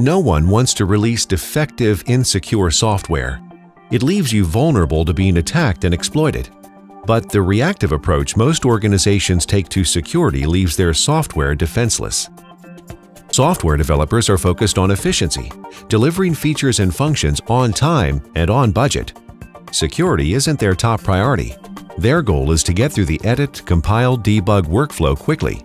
No one wants to release defective, insecure software. It leaves you vulnerable to being attacked and exploited. But the reactive approach most organizations take to security leaves their software defenseless. Software developers are focused on efficiency, delivering features and functions on time and on budget. Security isn't their top priority. Their goal is to get through the edit, compile, debug workflow quickly.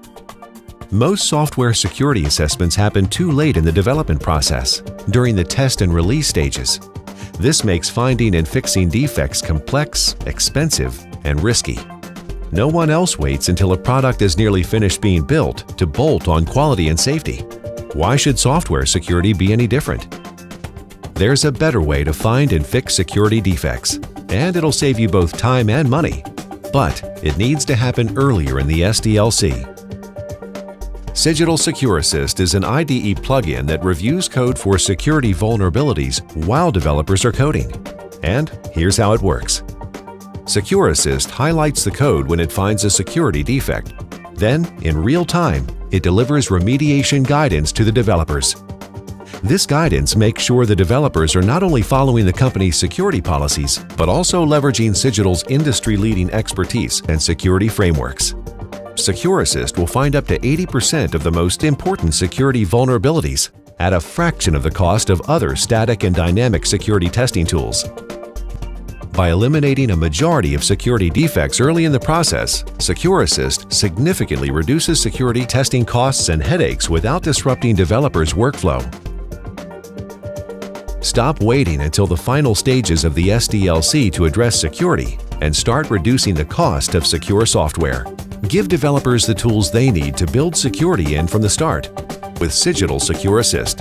Most software security assessments happen too late in the development process, during the test and release stages. This makes finding and fixing defects complex, expensive, and risky. No one else waits until a product is nearly finished being built to bolt on quality and safety. Why should software security be any different? There's a better way to find and fix security defects, and it'll save you both time and money. But it needs to happen earlier in the SDLC. Cigital Secure Assist is an IDE plugin that reviews code for security vulnerabilities while developers are coding. And here's how it works. Secure Assist highlights the code when it finds a security defect. Then, in real time, it delivers remediation guidance to the developers. This guidance makes sure the developers are not only following the company's security policies, but also leveraging Cigital's industry-leading expertise and security frameworks. Secure Assist will find up to 80% of the most important security vulnerabilities at a fraction of the cost of other static and dynamic security testing tools. By eliminating a majority of security defects early in the process, Secure Assist significantly reduces security testing costs and headaches without disrupting developers' workflow. Stop waiting until the final stages of the SDLC to address security and start reducing the cost of secure software. Give developers the tools they need to build security in from the start with Cigital Secure Assist.